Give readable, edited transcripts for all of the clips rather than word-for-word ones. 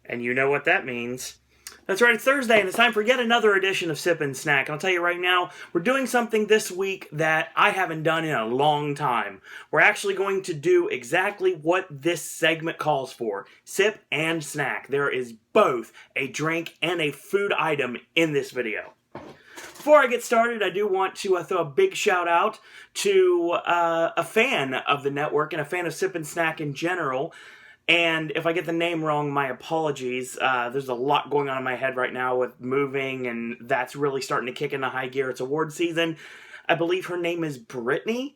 And you know what that means. That's right, it's Thursday, and it's time for yet another edition of Sip and Snack. And I'll tell you right now, we're doing something this week that I haven't done in a long time. We're actually going to do exactly what this segment calls for. Sip and Snack. There is both a drink and a food item in this video. Before I get started, I do want to throw a big shout out to a fan of the network and a fan of Sip and Snack in general. And if I get the name wrong, my apologies. There's a lot going on in my head right now with moving, and that's really starting to kick into high gear. It's award season. I believe her name is Brittany,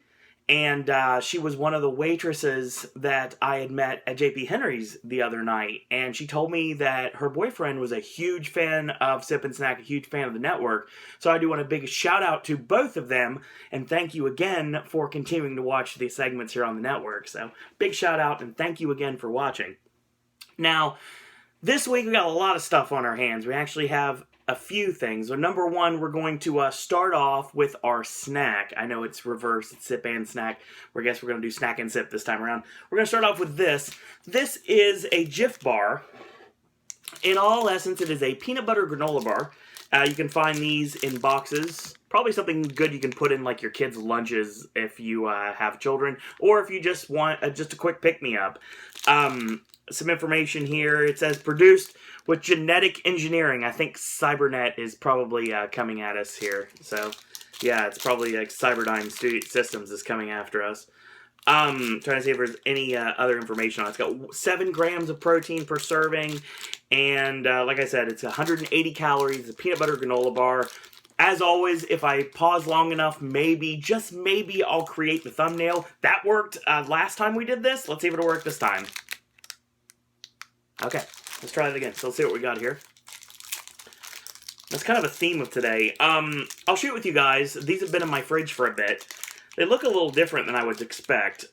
and she was one of the waitresses that I had met at JP Henry's the other night. And she told me that her boyfriend was a huge fan of Sip and Snack, a huge fan of the network. So I do want a big shout out to both of them, and thank you again for continuing to watch these segments here on the network. So big shout out, and thank you again for watching. Now, this week we got a lot of stuff on our hands. We actually have a few things. So number one, we're going to start off with our snack. I know it's reverse, it's sip and snack. I guess we're going to do snack and sip this time around. We're going to start off with this. This is a Jif bar. In all essence, it is a peanut butter granola bar. You can find these in boxes. Probably something good you can put in like your kids' lunches if you have children, or if you just want just a quick pick-me-up. Some information here. It says produced with genetic engineering. I think Cybernet is probably coming at us here. So, yeah, it's probably like Cyberdyne Systems is coming after us. Trying to see if there's any other information on it. It's got 7 grams of protein per serving. And like I said, it's 180 calories. It's a peanut butter granola bar. As always, if I pause long enough, maybe, just maybe, I'll create the thumbnail. That worked last time we did this. Let's see if it'll work this time. Okay, let's try that again. So let's see what we got here. That's kind of a theme of today. I'll share it with you guys. These have been in my fridge for a bit. They look a little different than I would expect.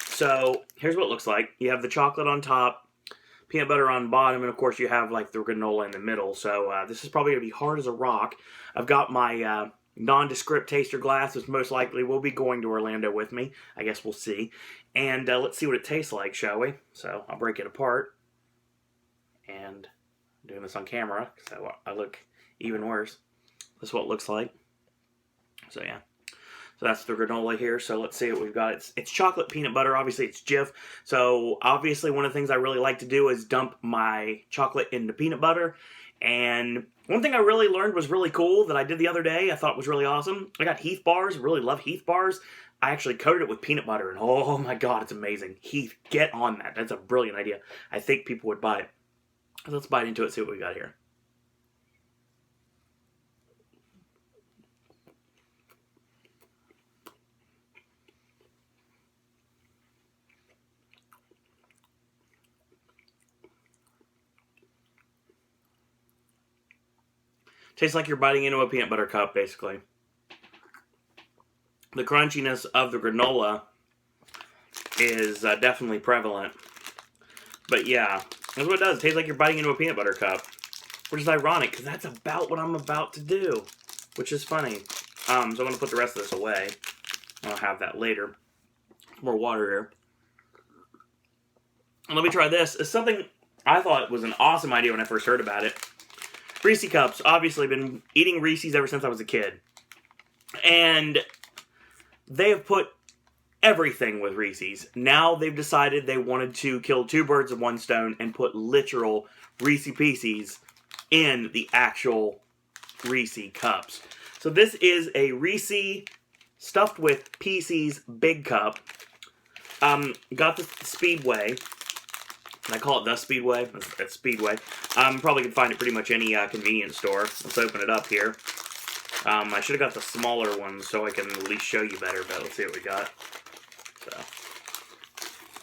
So here's what it looks like. You have the chocolate on top, peanut butter on bottom, and of course you have like the granola in the middle. So this is probably going to be hard as a rock. I've got my nondescript taster glass, which most likely will be going to Orlando with me. I guess we'll see. And let's see what it tastes like, shall we? So I'll break it apart. And I'm doing this on camera, so I look even worse. This is what it looks like. So yeah. So that's the granola here. So let's see what we've got. It's chocolate peanut butter. Obviously it's Jif. So obviously one of the things I really like to do is dump my chocolate into peanut butter. And one thing I really learned was really cool that I did the other day. I thought was really awesome. I got Heath bars. Really love Heath bars. I actually coated it with peanut butter. And oh my god, it's amazing. Heath, get on that. That's a brilliant idea. I think people would buy it. Let's bite into it, see what we got here. Tastes like you're biting into a peanut butter cup, basically. The crunchiness of the granola is definitely prevalent. But yeah, that's what it does. It tastes like you're biting into a peanut butter cup. Which is ironic, because that's about what I'm about to do. Which is funny. So I'm going to put the rest of this away. I'll have that later. More water here. And let me try this. It's something I thought was an awesome idea when I first heard about it. Reese Cups. Obviously, been eating Reese's ever since I was a kid. And they have put everything with Reese's. Now they've decided they wanted to kill 2 birds with 1 stone and put literal Reese Pieces in the actual Reese Cups. So this is a Reese stuffed with Pieces big cup. Got the Speedway. I call it the Speedway. That's Speedway. Probably can find it pretty much any convenience store. Let's open it up here. I should have got the smaller one so I can at least show you better, but let's see what we got. So,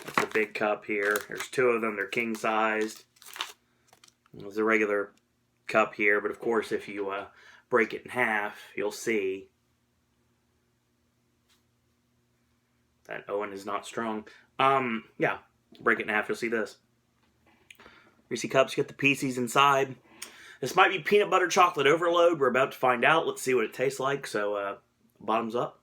that's a big cup here. There's 2 of them. They're king-sized. There's a regular cup here, but of course if you break it in half, you'll see that Owen is not strong. Yeah, break it in half, you'll see this. Reese Cups, get the pieces inside. This might be peanut butter chocolate overload. We're about to find out. Let's see what it tastes like. So, bottoms up.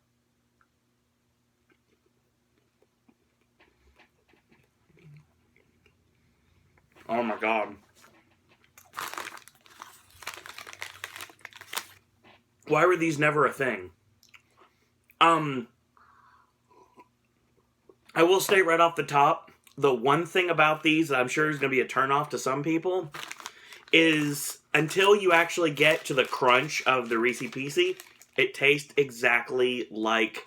Oh my god. Why were these never a thing? I will state right off the top, the one thing about these that I'm sure is going to be a turnoff to some people is until you actually get to the crunch of the Reese Pieces, it tastes exactly like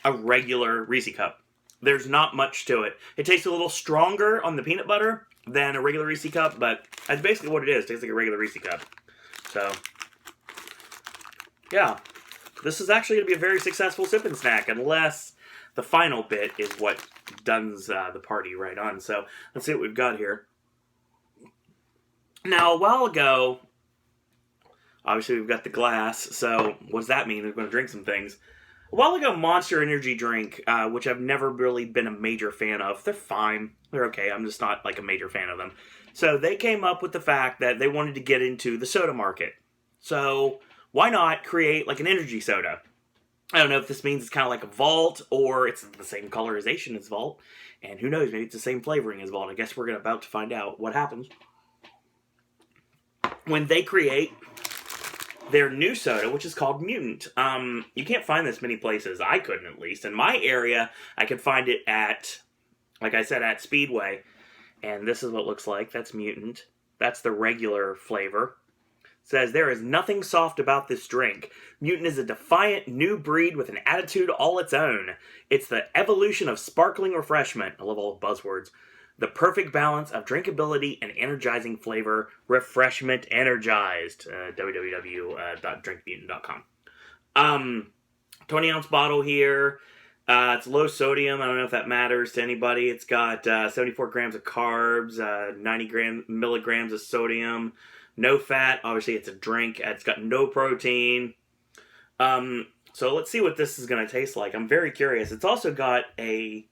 a regular Reese Cup. There's not much to it. It tastes a little stronger on the peanut butter than a regular Reese Cup, but that's basically what it is. It tastes like a regular Reese Cup. So, yeah. This is actually going to be a very successful sipping snack, unless the final bit is what does the party right on. So, let's see what we've got here. Now, a while ago, obviously we've got the glass, so what does that mean? We're going to drink some things. A while ago, Monster Energy drink, which I've never really been a major fan of. They're fine. They're okay. I'm just not like a major fan of them. So they came up with the fact that they wanted to get into the soda market. So why not create like an energy soda? I don't know if this means it's kind of like a Vault or it's the same colorization as Vault. And who knows, maybe it's the same flavoring as Vault. I guess we're about to find out what happens when they create their new soda, which is called Mutant. You can't find this many places. I couldn't, at least. In my area, I could find it at, like I said, at Speedway. And this is what it looks like. That's Mutant. That's the regular flavor. It says, there is nothing soft about this drink. Mutant is a defiant new breed with an attitude all its own. It's the evolution of sparkling refreshment. I love all the buzzwords. The perfect balance of drinkability and energizing flavor. Refreshment energized. www.drinkmutant.com. 20-ounce bottle here. It's low sodium. I don't know if that matters to anybody. It's got 74 grams of carbs, 90 milligrams of sodium. No fat. Obviously, it's a drink. It's got no protein. So let's see what this is going to taste like. I'm very curious. It's also got a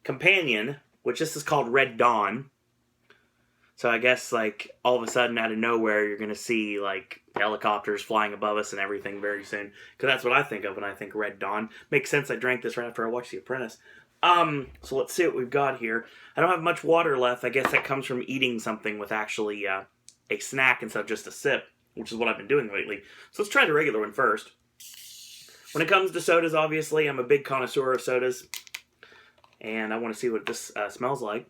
companion, which this is called Red Dawn. So I guess, like, all of a sudden, out of nowhere, you're going to see, like, helicopters flying above us and everything very soon. Because that's what I think of when I think Red Dawn. Makes sense I drank this right after I watched The Apprentice. So let's see what we've got here. I don't have much water left. I guess that comes from eating something with actually a snack instead of just a sip, which is what I've been doing lately. So let's try the regular one first. When it comes to sodas, obviously, I'm a big connoisseur of sodas. And I want to see what this smells like.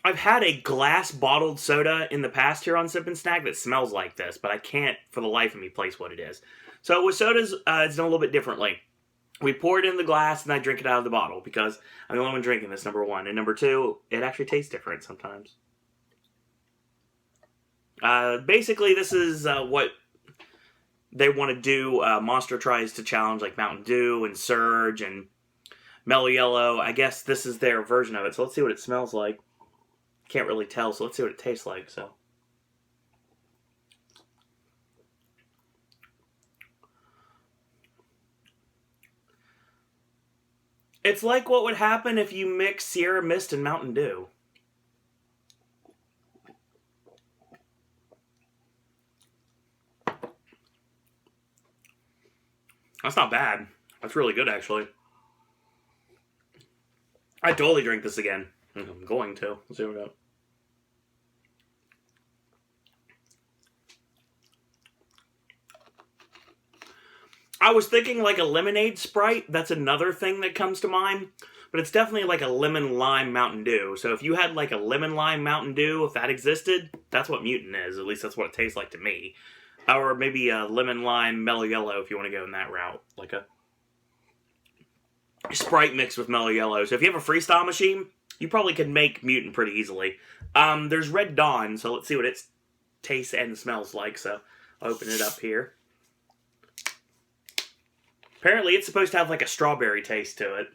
I've had a glass bottled soda in the past here on Sip and Snack that smells like this, but I can't for the life of me place what it is. So with sodas, it's done a little bit differently. We pour it in the glass and I drink it out of the bottle because I'm the only one drinking this, number one. And number two, it actually tastes different sometimes. Basically, this is what they want to do. Monster tries to challenge like Mountain Dew and Surge and Mellow Yellow. I guess this is their version of it. So let's see what it smells like. Can't really tell, so let's see what it tastes like. So, it's like what would happen if you mix Sierra Mist and Mountain Dew. That's not bad. That's really good, actually. I'd totally drink this again. I'm going to. Let's see what we got. I was thinking like a lemonade Sprite. That's another thing that comes to mind. But it's definitely like a lemon lime Mountain Dew. So if you had like a lemon lime Mountain Dew, if that existed, that's what Mutant is. At least that's what it tastes like to me. Or maybe a lemon lime Mellow Yellow if you want to go in that route. Like a Sprite mixed with Mellow Yellow. So if you have a freestyle machine, you probably could make Mutant pretty easily. There's Red Dawn, so let's see what it tastes and smells like. So I'll open it up here. Apparently it's supposed to have like a strawberry taste to it.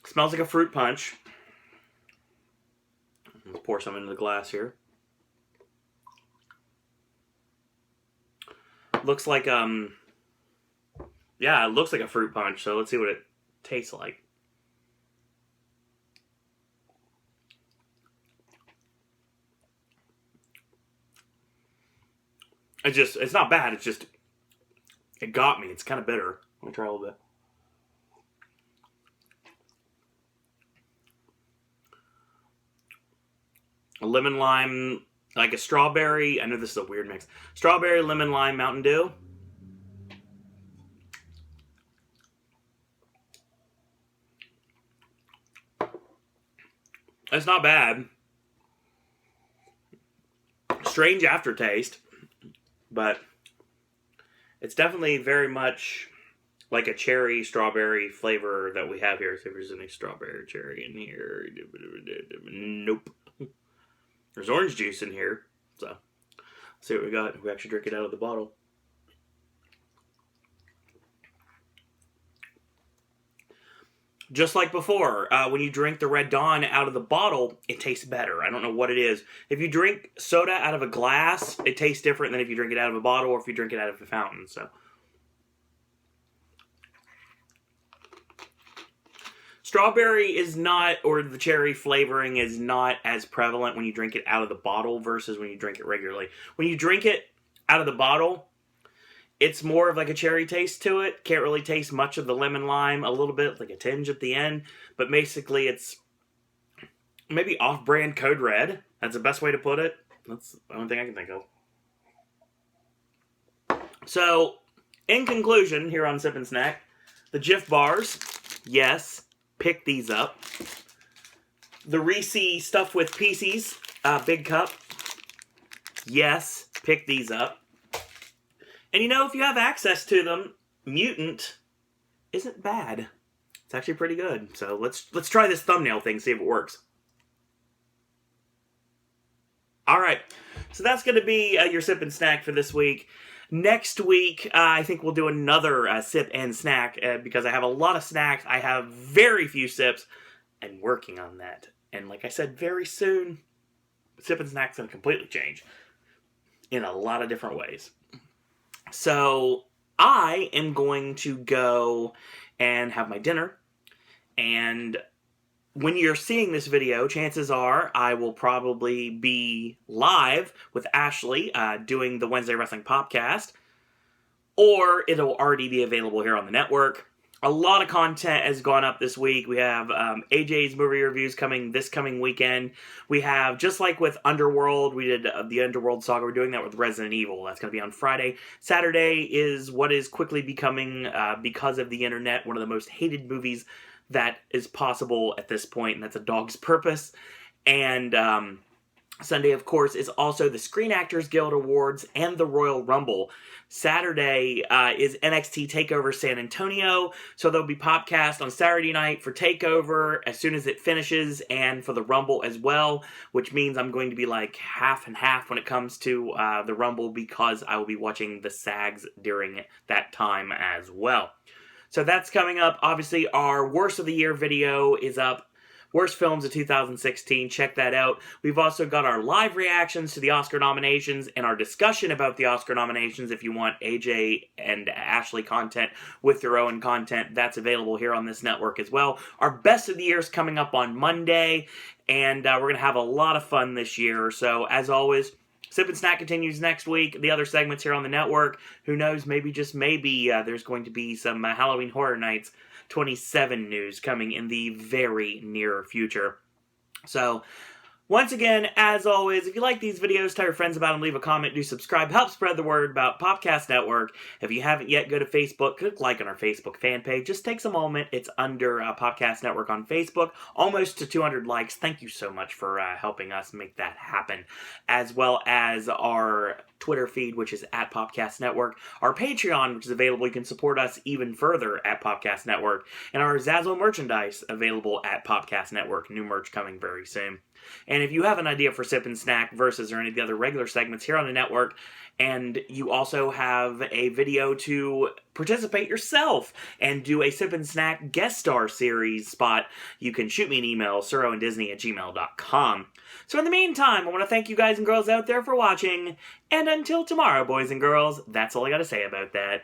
Smells like a fruit punch. Let's pour some into the glass here. Looks like, yeah, it looks like a fruit punch, so let's see what it tastes like. It's not bad, it's just, it got me. It's kind of bitter. Let me try a little bit. a lemon lime, like a strawberry. I know this is a weird mix. Strawberry, lemon lime, Mountain Dew. It's not bad. Strange aftertaste, but it's definitely very much like a cherry strawberry flavor that we have here. See if there's any strawberry cherry in here. Nope. There's orange juice in here. So, let's see what we got. We actually drink it out of the bottle. Just like before, when you drink the Red Dawn out of the bottle, it tastes better. I don't know what it is. If you drink soda out of a glass, it tastes different than if you drink it out of a bottle or if you drink it out of a fountain. So, strawberry is not, or the cherry flavoring is not as prevalent when you drink it out of the bottle versus when you drink it regularly. When you drink it out of the bottle, it's more of like a cherry taste to it. Can't really taste much of the lemon lime. A little bit, like a tinge at the end. But basically it's maybe off-brand Code Red. That's the best way to put it. That's the only thing I can think of. So, in conclusion, here on Sip and Snack, the Jif Bars, yes, pick these up. The Reese Stuff with Pieces, big cup, yes, pick these up. And you know, if you have access to them, Mutant isn't bad. It's actually pretty good. So let's try this thumbnail thing, see if it works. Alright, so that's going to be your Sip and Snack for this week. Next week, I think we'll do another Sip and Snack because I have a lot of snacks. I have very few sips. I'm working on that. And like I said, very soon, Sip and Snack's going to completely change in a lot of different ways. So, I am going to go and have my dinner, and when you're seeing this video, chances are I will probably be live with Ashley doing the Wednesday Wrestling Podcast, or it'll already be available here on the network. A lot of content has gone up this week. We have AJ's movie reviews coming this coming weekend. We have, just like with Underworld, we did the Underworld saga. We're doing that with Resident Evil. That's going to be on Friday. Saturday is what is quickly becoming, because of the internet, one of the most hated movies that is possible at this point, and that's A Dog's Purpose. And Sunday, of course, is also the Screen Actors Guild Awards and the Royal Rumble. Saturday is NXT TakeOver San Antonio, so there'll be podcast on Saturday night for TakeOver as soon as it finishes, and for the Rumble as well, which means I'm going to be like half and half when it comes to the Rumble because I will be watching the SAGs during that time as well. So that's coming up. Obviously, our Worst of the Year video is up. Worst Films of 2016, check that out. We've also got our live reactions to the Oscar nominations and our discussion about the Oscar nominations. If you want AJ and Ashley content with your own content, that's available here on this network as well. Our Best of the Year is coming up on Monday, and we're going to have a lot of fun this year. So, as always, Sip and Snack continues next week. The other segments here on the network, who knows, maybe, just maybe, there's going to be some Halloween Horror Nights 27 news coming in the very near future. So, once again, as always, if you like these videos, tell your friends about them, leave a comment, do subscribe, help spread the word about Podcast Network. If you haven't yet, go to Facebook, click like on our Facebook fan page. Just takes a moment. It's under Podcast Network on Facebook, almost to 200 likes. Thank you so much for helping us make that happen, as well as our Twitter feed, which is at Podcast Network, our Patreon, which is available. You can support us even further at Podcast Network, and our Zazzle merchandise available at Podcast Network. New merch coming very soon. And if you have an idea for Sip and Snack versus or any of the other regular segments here on the network, and you also have a video to participate yourself and do a Sip and Snack guest star series spot, you can shoot me an email, SirOwenDisney@gmail.com. So in the meantime, I want to thank you guys and girls out there for watching, and until tomorrow, boys and girls, that's all I got to say about that.